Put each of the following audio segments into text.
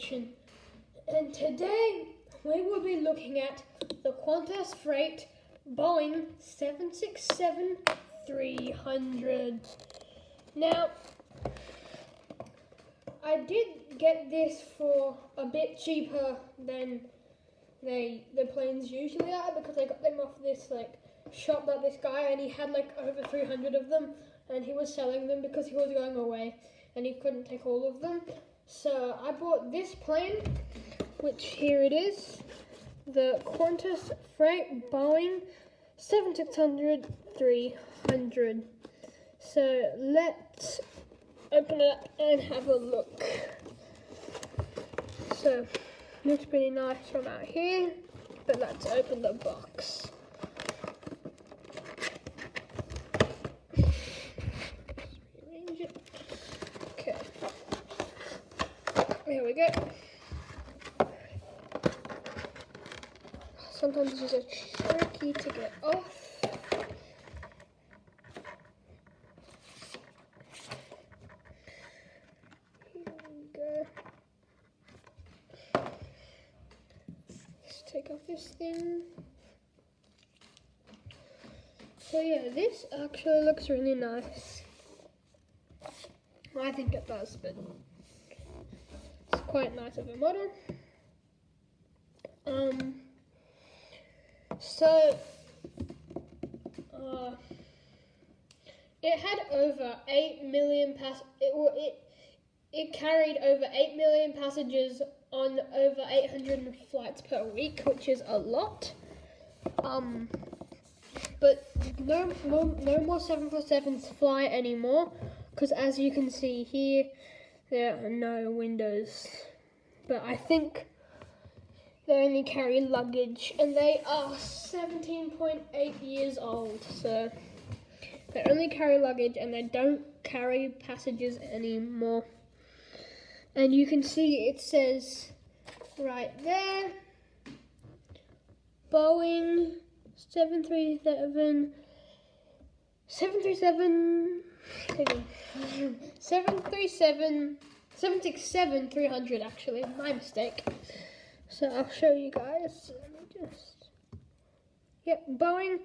Edition. And today we will be looking at the QANTAS Freight Boeing 767-300. Now, I did get this for a bit cheaper than the planes usually are, because I got them off this shop that this guy, and he had over 300 of them, and he was selling them because he was going away and he couldn't take all of them. So I bought this plane, which here it is, the QANTAS Freight Boeing 767-300. So let's open it up and have a look. So looks pretty nice from out here, but let's open the box. Rearrange it. Okay, there we go. Sometimes these are tricky to get off. Take off this thing. So yeah, this actually looks really nice. I think it does, but it's quite nice of a model. It had over 8 million it carried over 8 million passengers on over 800 flights per week, which is a lot. But no more 747s fly anymore, because as you can see here, there are no windows. But I think they only carry luggage, and they are 17.8 years old, so they only carry luggage and they don't carry passengers anymore. And you can see it says right there, Boeing 737-300 actually, my mistake. So I'll show you guys. Let me just, Boeing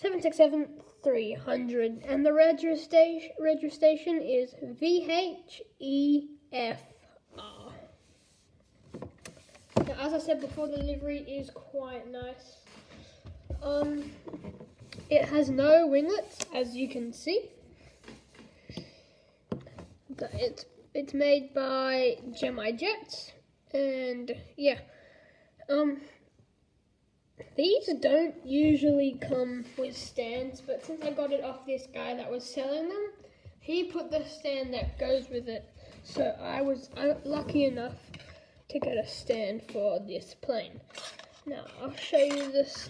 767-300, and the registration is VHEFR. Now, as I said before, the livery is quite nice. It has no winglets, as you can see. It's made by Gemini Jets, and yeah. These don't usually come with stands, but since I got it off this guy that was selling them, he put the stand that goes with it. So I'm lucky enough to get a stand for this plane. Now I'll show you this.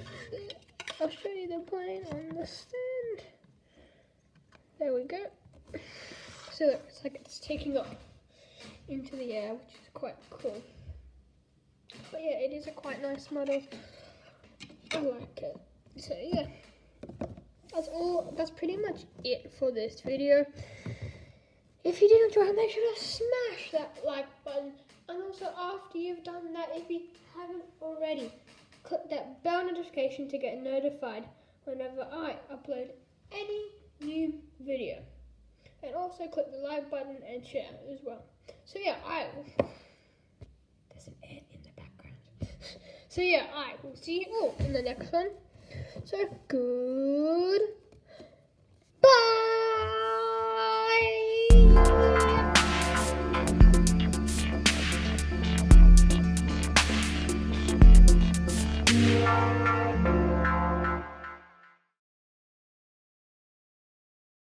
I'll show you the plane on the stand. There we go. So it's like it's taking off into the air, which is quite cool. But yeah, it is a quite nice model. I like it. So yeah, that's pretty much it for this video. If you did enjoy it, make sure to smash that like button, and also after you've done that, if you haven't already, click that bell notification to get notified whenever I upload any new video, and also click the like button and share as well. So yeah, there's an ad in the background. So yeah, I will see you all in the next one. So good. Bye.